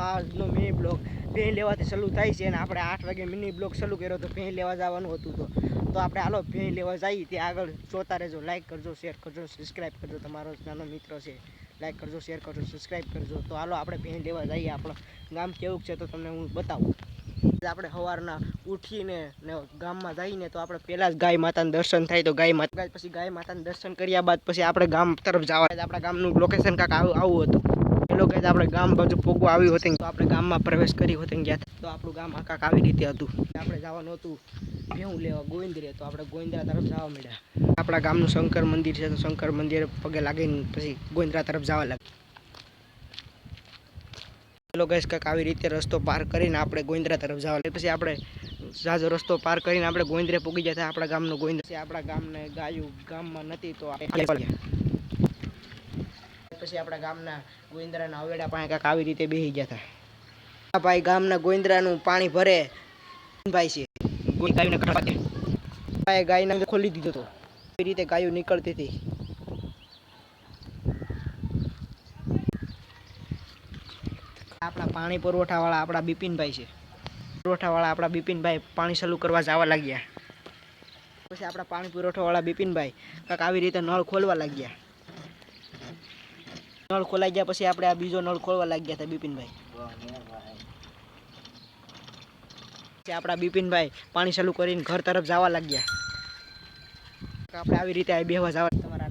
આજનો mini blog ભેં લેવાથી ચાલુ થાય છે અને આપણે 8 વાગે મિની બ્લોગ ચાલુ કર્યો તો ભેં લેવા જવાનું હતું તો આપણે હાલો ભેં લેવા જઈએ ત્યાં આગળ જોતા રહેજો. લાઈક કરજો, શેર કરજો, સબસ્ક્રાઈબ કરજો. તમારો નાનો મિત્ર છે, લાઈક કરજો, શેર કરજો, સબસ્ક્રાઈબ કરજો. તો હાલો આપણે ભેં લેવા જઈએ. આપણું ગામ કેવું છે તો તમને હું બતાવું. આપણે સવારના ઉઠીને ગામમાં જઈને તો આપણે પહેલાં જ ગાય માતાના દર્શન થાય તો પછી ગાય માતાના દર્શન કર્યા બાદ પછી આપણે ગામ તરફ જવા. આપણા ગામનું લોકેશન કાંક આવું હતું. એ લોકો આપણે ગામ બાજુ પોગવા આવ્યું હતું તો આપણે ગામમાં પ્રવેશ કરી હતી ગયા તો આપણું ગામ કાંક આવી રીતે હતું. આપણે જવાનું હતું ભેહું લેવા ગોવિંદરે તો આપણે ગોવિંદરા તરફ જવા માંડ્યા. આપણા ગામનું શંકર મંદિર છે તો શંકર મંદિર પગે લાગીને પછી ગોવિંદરા તરફ જવા લાગ્યા. ગાઈસ કાંક આવી રીતે રસ્તો પાર કરીને આપણે ગોવિંદરા તરફ જવા લાગ્યા. પછી આપણે જાજો રસ્તો પાર કરીને આપણે ગોવિંદરે પૂગી જતા. આપણા ગામનું ગોવિંદર છે. આપણા ગામને ગાયું ગામમાં નથી તો પછી આપણા ગામના ગોવિંદરાના હવેડા પાસે કાંક આવી રીતે બેસી ગયા હતા. ભાઈ ગામના ગોવિંદરાનું પાણી ભરે ભાઈ છે ગાયને ખોલી દીધો હતો. એવી રીતે ગાયો નીકળતી હતી. આપણા પાણી પુરવઠાવાળા આપણા બિપિનભાઈ છે. આપણા બિપિનભાઈ પાણી ચાલુ કરવા જવા લાગ્યા. પછી આપણા પાણી પુરવઠાવાળા બિપિનભાઈ કાંક આવી રીતે નળ ખોલવા લાગ્યા. નળ ખોલાઈ ગયા પછી આપણે આ બીજો નળ ખોલવા લાગ્યા હતા બિપિનભાઈ. પછી આપણા બિપિનભાઈ પાણી ચાલુ કરીને ઘર તરફ જવા લાગ્યા. આપણે આવી રીતે બેહવા જવા તમારા